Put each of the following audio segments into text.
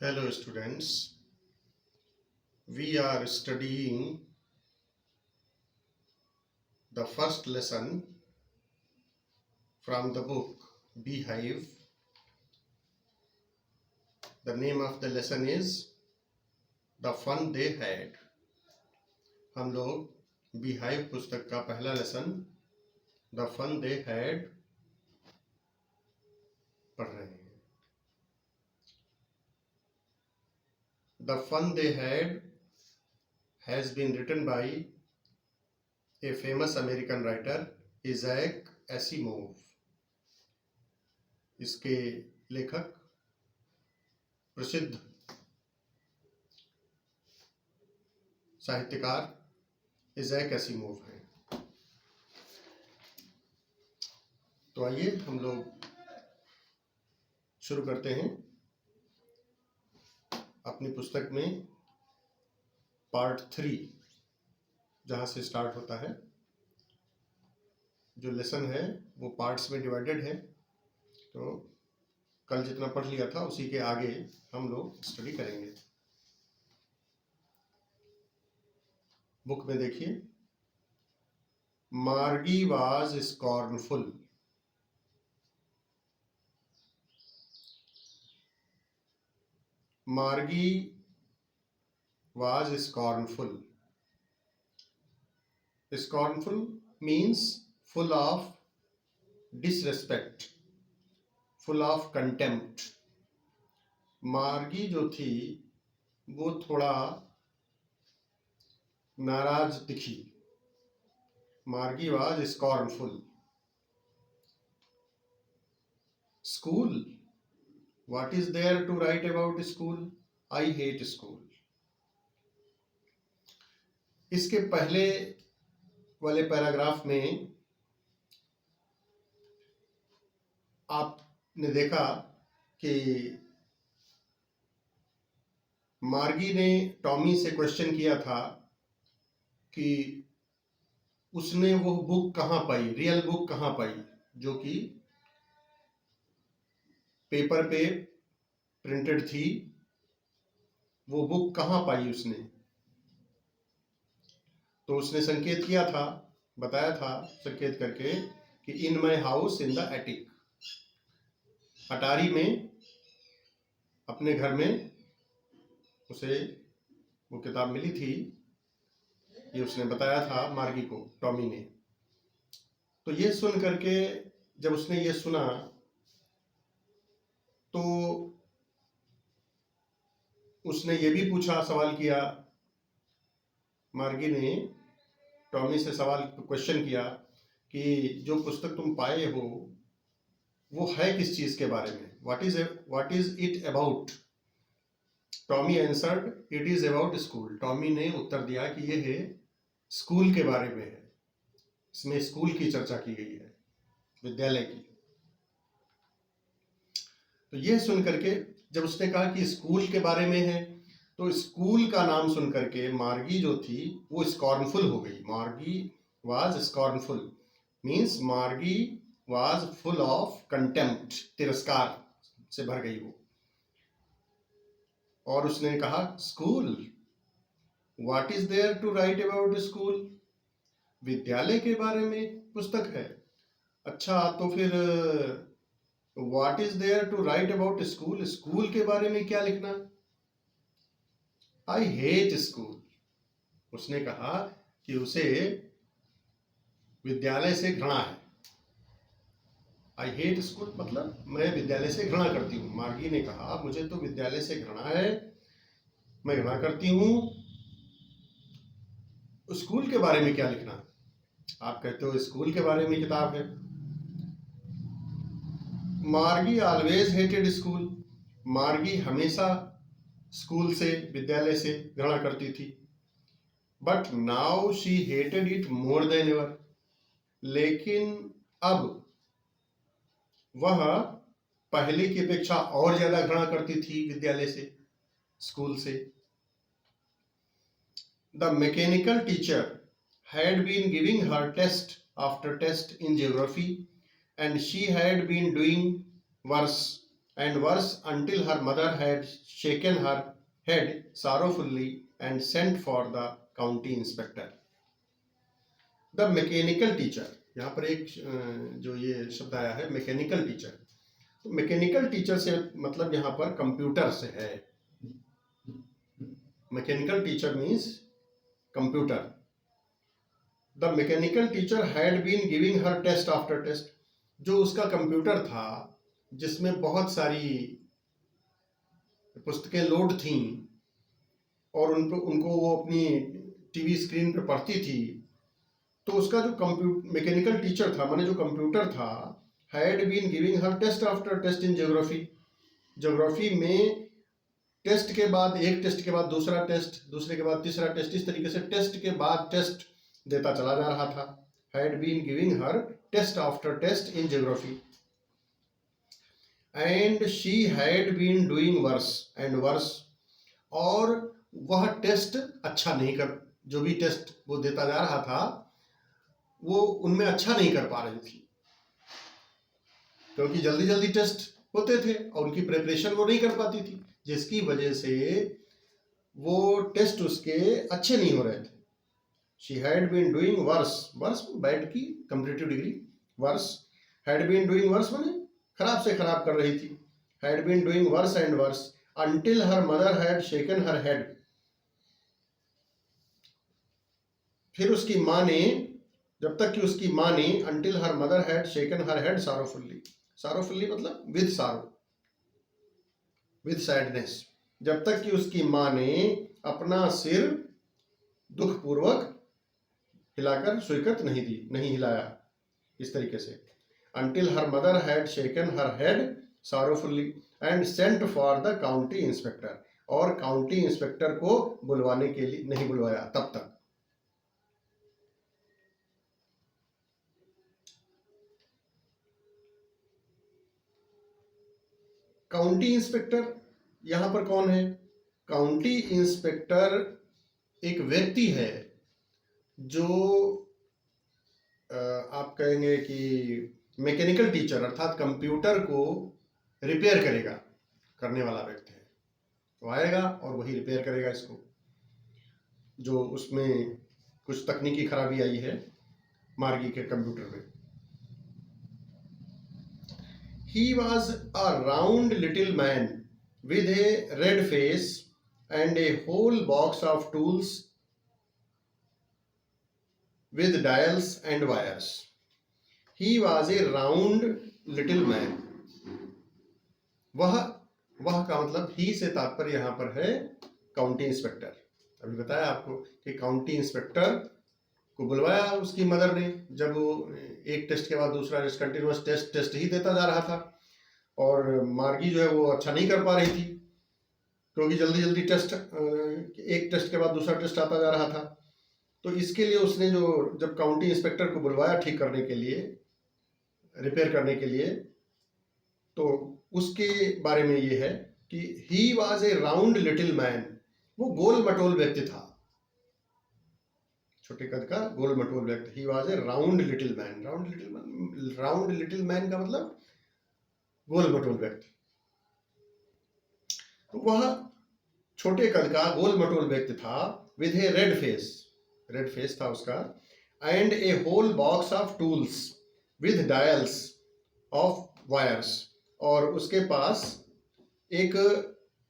Hello students, we are studying the first lesson from the book Beehive. The name of the lesson is The Fun They Had. हम लोग Beehive पुस्तक का पहला lesson The Fun They Had पढ़ रहे हैं. The Fun They Had has been written by a famous American writer, Isaac Asimov. इसके लेखक प्रसिद्ध साहित्यकार इज़ैक एसिमोव हैं. तो आइए हम लोग शुरू करते हैं अपनी पुस्तक में पार्ट 3 जहाँ से स्टार्ट होता है. जो लेसन है वो पार्ट्स में डिवाइडेड है, तो कल जितना पढ़ लिया था उसी के आगे हम लोग स्टडी करेंगे. बुक में देखिए, Margie was scornful. Margie was scornful. Scornful means full of disrespect, full of contempt. Margie जो थी वो थोड़ा नाराज दिखी. Margie was scornful. School, what is there to write about school? I hate school. इसके पहले वाले पैराग्राफ में आपने देखा कि मार्गी ने टॉमी से क्वेश्चन किया था कि उसने वो बुक कहाँ पाई, रियल बुक कहाँ पाई, जो कि पेपर पे प्रिंटेड थी. वो बुक कहाँ पाई उसने? तो उसने संकेत किया था, बताया था संकेत करके कि in my house in the attic. अटारी में, अपने घर में उसे वो किताब मिली थी. ये उसने बताया था मार्गी को, टॉमी ने. तो ये सुन करके जब उसने ये सुना तो उसने ये भी पूछा, सवाल किया. मार्गी ने टॉमी से सवाल, क्वेश्चन किया कि जो पुस्तक तुम पाए हो वो है किस चीज के बारे में? What is it about? Tommy answered, it is about school. Tommy ने उत्तर दिया कि ये है स्कूल के बारे में है. इसमें स्कूल की चर्चा की गई है, विद्यालय की. तो ये सुन करके जब उसने कहा कि स्कूल के बारे में है, तो स्कूल का नाम सुन करके मार्गी जो थी वो स्कॉर्नफुल हो गई. Margie was scornful means Margie was full of contempt, तिरस्कार से भर गई वो. और उसने कहा school, what is there to write about school? विद्यालय के बारे में पुस्तक है. अच्छा, तो फिर what is there to write about school? School के बारे में क्या लिखना? I hate school. उसने कहा कि उसे विद्यालय से घृणा है. आई हेट स्कूल मतलब मैं विद्यालय से घृणा करती हूँ. मार्गी ने कहा मुझे तो विद्यालय से घृणा है, मैं घृणा करती हूँ. स्कूल के बारे में क्या लिखना? आप कहते हो स्कूल के बारे में किताब है. मार्गी ऑलवेज हेटेड स्कूल. मार्गी हमेशा स्कूल से, विद्यालय से घृणा करती थी. But now she hated it more than ever. लेकिन अब वह पहले की अपेक्षा और ज्यादा घृणा करती थी विद्यालय से, स्कूल से. The mechanical teacher had been giving her test after test in geography and she had been doing worse and worse until her mother had shaken her head sorrowfully and sent for the county inspector. The mechanical teacher, यहाँ पर एक जो ये शब्द आया है mechanical teacher, तो mechanical teacher से मतलब यहाँ पर कंप्यूटर से है. Mechanical teacher means computer. The mechanical teacher had been giving her test after test. जो उसका कंप्यूटर था जिसमें बहुत सारी पुस्तकें लोड थीं और उनको वो अपनी टीवी स्क्रीन पर पढ़ती थी, तो उसका जो मैकेनिकल टीचर था माने जो कंप्यूटर था, had been giving her test after test in geography. Geography में टेस्ट के बाद एक टेस्ट के बाद दूसरा टेस्ट, दूसरे के बाद तीसरा टेस्ट, इस तरीके से टेस्ट के बाद टेस्ट देता चला जा रहा था. Had been giving her test after test in geography and she had been doing worse and worse. और वह टेस्ट अच्छा नहीं कर, जो भी टेस्ट वो देता जा रहा था वो उनमें अच्छा नहीं कर पा रही थी, क्योंकि जल्दी जल्दी टेस्ट होते थे और उनकी प्रिपरेशन वो नहीं कर पाती थी, जिसकी वजह से वो टेस्ट उसके अच्छे नहीं हो रहे थे. She had been doing worse, worse bad की comparative degree, worse. Had been doing worse माने खराब से खराब कर रही थी. Had been doing worse and worse until her mother had shaken her head. फिर उसकी माँ ने, जब तक कि उसकी माँ ने until her mother had shaken her head sorrowfully. sorrowfully मतलब with sorrow, with sadness. जब तक कि उसकी माँ ने अपना सिर दुख पूर्वक हिलाकर स्वीकृत नहीं हिलाया, इस तरीके से. until her mother had shaken her head sorrowfully and sent for the county inspector. और काउंटी इंस्पेक्टर को बुलवाने के लिए नहीं बुलवाया तब तक. काउंटी इंस्पेक्टर यहां पर कौन है? काउंटी इंस्पेक्टर एक व्यक्ति है जो आप कहेंगे कि मैकेनिकल टीचर अर्थात कंप्यूटर को रिपेयर करने वाला व्यक्ति है. तो आएगा और वही रिपेयर करेगा इसको, जो उसमें कुछ तकनीकी खराबी आई है मार्गी के कंप्यूटर में. He was a round little man with a red face and a whole box of tools with dials and wires. He was a round little man. वह का मतलब ही से तात्पर्य यहाँ पर है काउंटी इंस्पेक्टर. अभी बताया आपको कि काउंटी इंस्पेक्टर को बुलवाया उसकी मदर ने, जब वो एक टेस्ट के बाद दूसरा कंटिन्यूअस टेस्ट ही देता जा रहा था और मार्गी जो है वो अच्छा नहीं कर पा रही थी, क्योंकि जल्दी जल्दी एक टेस्ट के बाद दूसरा टेस्ट आता जा रहा था. तो इसके लिए उसने जब काउंटी इंस्पेक्टर को बुलवाया ठीक करने के लिए, रिपेयर करने के लिए, तो उसके बारे में ये है कि he was A round little man. वो गोल मटोल व्यक्ति था, छोटे कद का गोल मटोल व्यक्ति. He was A round little man. Round little man का मतलब गोल मटोल व्यक्ति. तो वह छोटे कद का गोल मटोल व्यक्ति था. विद ए रेड फेस था उसका. And a whole box of tools with dials of wires. और उसके पास एक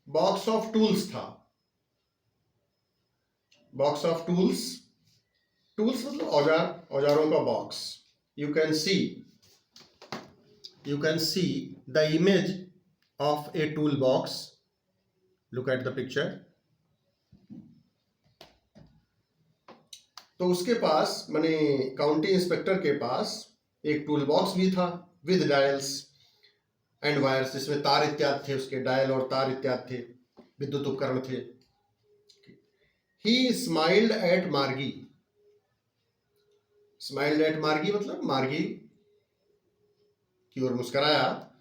बॉक्स ऑफ टूल्स था. बॉक्स ऑफ टूल्स मतलब औजारों का box. You can see the image of a tool box. Look at the picture. तो उसके पास माने काउंटी इंस्पेक्टर के पास एक टूल बॉक्स भी था विद डायल्स एंड वायर्स, जिसमें तार इत्यादि थे, उसके डायल और तार इत्यादि थे, विद्युत उपकरण थे. He smiled at Margie. Smiled at Margie मतलब मार्गी की ओर मुस्कुराया.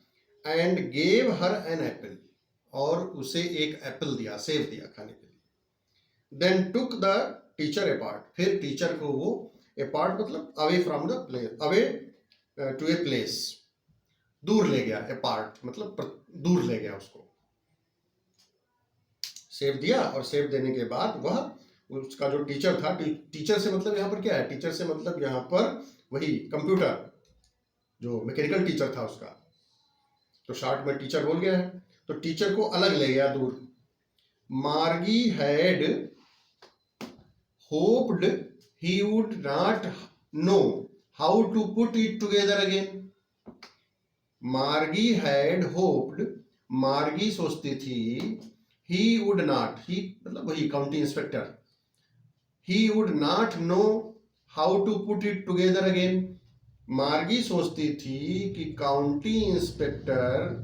And gave her an apple. और उसे एक एप्पल दिया, सेब दिया खाने के लिए. Then took the teacher apart. फिर टीचर को वो अपार्ट मतलब away from the place, away to a place. दूर ले गया, अपार्ट मतलब दूर ले गया उसको। सेव दिया और सेव देने के बाद वह उसका जो टीचर था, टीचर से मतलब यहाँ पर क्या है, टीचर से मतलब यहाँ पर वही कंप्यूटर, जो मैकेनिकल टीचर था उसका, तो शॉर्ट में टीचर बोल गया है, तो टीचर को अलग ले गया दूर। Margie had hoped he would not know how to put it together again. Margie had hoped, Margie सोचती थी, ही वुड नॉट, ही मतलब वही county inspector, he would not know how to put it together again. Margie सोचती थी कि county inspector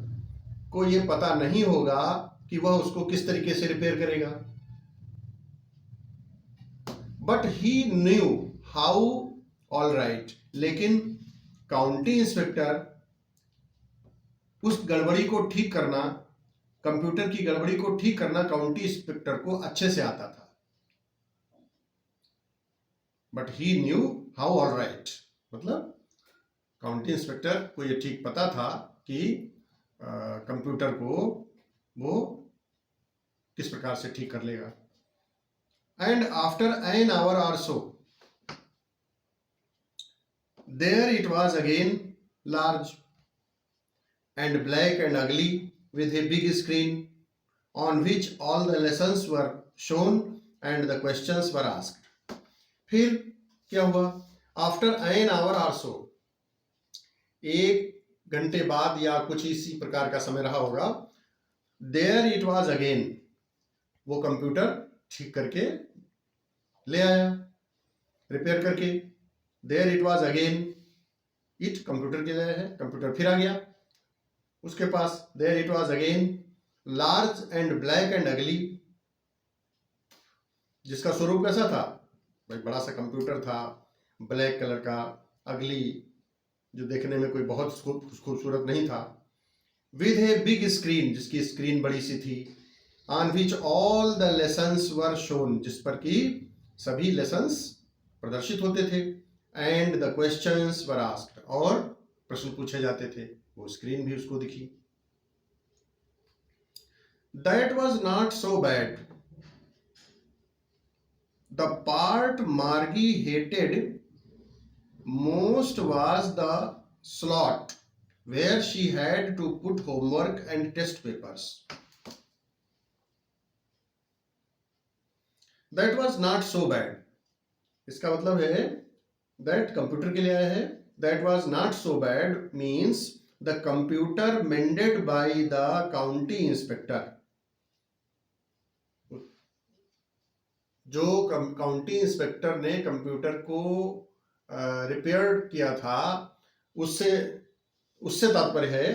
को यह पता नहीं होगा कि वह उसको किस तरीके से रिपेयर करेगा। But he knew how, all right, लेकिन काउंटी इंस्पेक्टर उस गड़बड़ी को ठीक करना, कंप्यूटर की गड़बड़ी को ठीक करना काउंटी इंस्पेक्टर को अच्छे से आता था। But he knew how, all right, मतलब काउंटी इंस्पेक्टर को यह ठीक पता था कि कंप्यूटर को वो किस प्रकार से ठीक कर लेगा। And after an hour or so there it was again large and black and ugly with a big screen on which all the lessons were shown and the questions were asked. फिर क्या हुआ? After an hour or so, 1 घंटे बाद या कुछ इसी प्रकार का समय रहा होगा, there it was again, वो कंप्यूटर ठीक करके ले आया, रिपेयर करके। there it was again, it computer के लिए है, कंप्यूटर फिर आ गया उसके पास। there it was again large and black and ugly, जिसका स्वरूप कैसा था? भाई बड़ा सा कंप्यूटर था, ब्लैक कलर का, अगली जो देखने में कोई बहुत खूबसूरत नहीं था। with a big screen, जिसकी स्क्रीन बड़ी सी थी। on which all the lessons were shown, जिस पर कि सभी लेसन्स प्रदर्शित होते थे। and the questions were asked, और प्रश्न पूछे जाते थे, वो स्क्रीन भी उसको दिखी। That was not so bad. The part Margie hated most was the slot where she had to put homework and test papers. That was not so bad. इसका मतलब है that कंप्यूटर के लिए आया है। That was not so bad means the computer mended by the county inspector. जो county inspector ने computer को रिपेयर किया था, उससे तात्पर्य है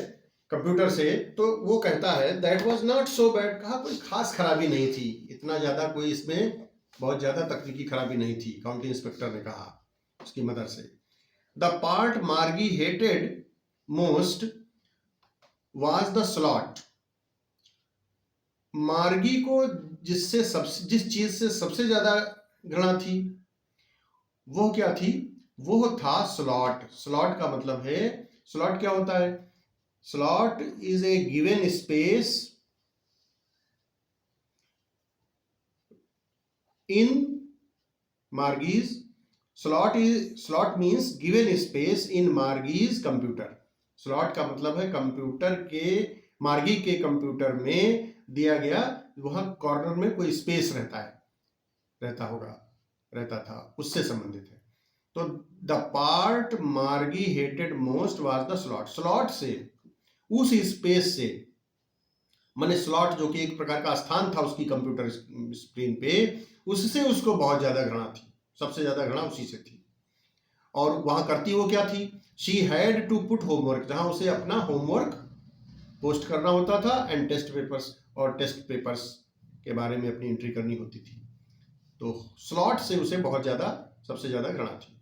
कंप्यूटर से, तो वो कहता है that was not so bad, कहा कोई खास खराबी नहीं थी, इतना ज्यादा कोई इसमें बहुत ज्यादा तकनीकी खराबी नहीं थी, काउंटी इंस्पेक्टर ने कहा उसकी मदद से। द पार्ट मार्गी hated most was the slot, मार्गी को जिस चीज से सबसे ज्यादा घृणा थी वो क्या थी? वो था स्लॉट। स्लॉट का मतलब है, स्लॉट क्या होता है? Slot is a given space in Margie's, slot means given space in Margie's computer. Slot का मतलब है कंप्यूटर के, मार्गी के कंप्यूटर में दिया गया, वहां कॉर्नर में कोई स्पेस रहता था, उससे संबंधित है। तो द पार्ट मार्गी hated most was the slot, slot से, उस स्पेस से, माने स्लॉट जो कि एक प्रकार का स्थान था उसकी कंप्यूटर स्क्रीन पे, उससे उसको बहुत ज्यादा घृणा थी, सबसे ज्यादा घृणा उसी से थी। और वहां करती वो क्या थी? She had to put homework, जहां उसे अपना होमवर्क पोस्ट करना होता था, एंड टेस्ट पेपर्स, और टेस्ट पेपर्स के बारे में अपनी एंट्री करनी होती थी। तो स्लॉट से उसे बहुत ज्यादा, सबसे ज्यादा घृणा थी।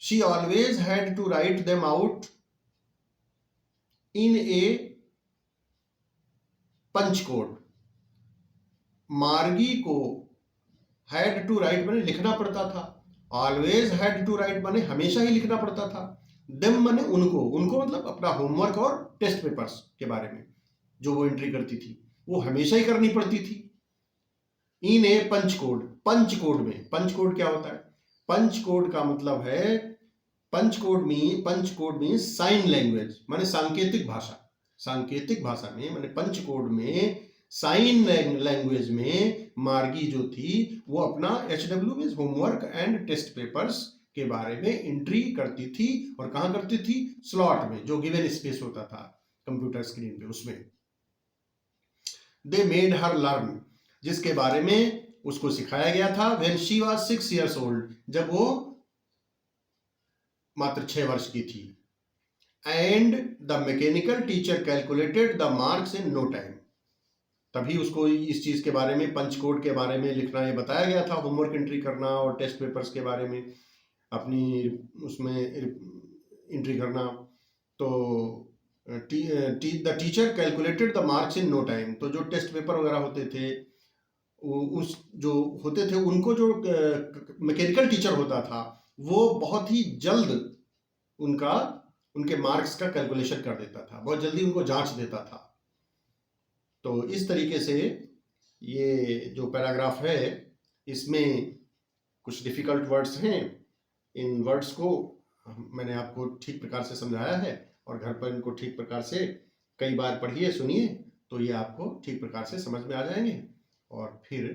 She always had to write them out in a punch code, Margie को हैड टू राइट माने लिखना पड़ता था, ऑलवेज हैड टू राइट माने हमेशा ही लिखना पड़ता था, देम माने उनको, उनको मतलब अपना होमवर्क और टेस्ट पेपर्स के बारे में जो वो एंट्री करती थी वो हमेशा ही करनी पड़ती थी इन a punch code. Punch code में, पंच कोड क्या होता है? पंच कोड का मतलब है, पंच कोड में साइन लैंग्वेज माने सांकेतिक भाषा। सांकेतिक भाषा में माने पंच कोड में साइन लैंग्वेज में मार्गी जो थी वो अपना HW means homework and test papers के बारे में एंट्री करती थी। और कहां करती थी? स्लॉट में, जो गिवन स्पेस होता था कंप्यूटर स्क्रीन पे, उसमें। दे मेड हर लर्न, जिसके बारे में उसको सिखाया गया था when she was 6 years old, जब वो मात्र 6 वर्ष की थी। And the mechanical teacher calculated the marks in no time, तभी उसको इस चीज के बारे में, पंच कोड के बारे में लिखना ये बताया गया था, होमवर्क एंट्री करना और टेस्ट पेपर्स के बारे में अपनी उसमें एंट्री करना। तो the teacher calculated the marks in no time, तो जो टेस्ट पेपर वगैरह होते थे उस जो होते थे उनको जो मैकेनिकल टीचर होता था वो बहुत ही जल्द उनका उनके मार्क्स का कैलकुलेशन कर देता था, बहुत जल्दी उनको जांच देता था। तो इस तरीके से ये जो पैराग्राफ है इसमें कुछ डिफिकल्ट वर्ड्स हैं, इन वर्ड्स को मैंने आपको ठीक प्रकार से समझाया है और घर पर इनको ठीक प्रकार से कई बार पढ़िए, सुनिए, तो ये आपको ठीक प्रकार से समझ में आ जाएंगे। और फिर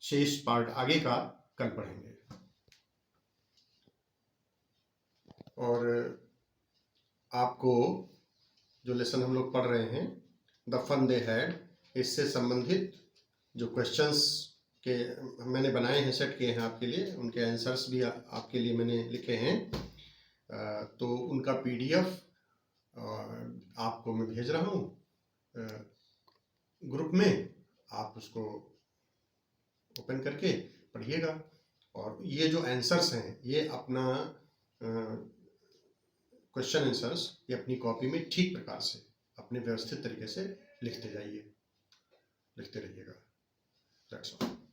शेष पार्ट आगे का कल पढ़ेंगे। और आपको जो लेसन हम लोग पढ़ रहे हैं द फन दे हैड, इससे संबंधित जो क्वेश्चंस के मैंने बनाए हैं, सेट किए हैं आपके लिए, उनके आंसर्स भी आपके लिए मैंने लिखे हैं। तो उनका PDF आपको मैं भेज रहा हूँ ग्रुप में, आप उसको ओपन करके पढ़िएगा। और ये जो आंसर्स हैं ये अपना क्वेश्चन आंसर्स ये अपनी कॉपी में ठीक प्रकार से अपने व्यवस्थित तरीके से लिखते जाइए, लिखते रहिएगा। That's all.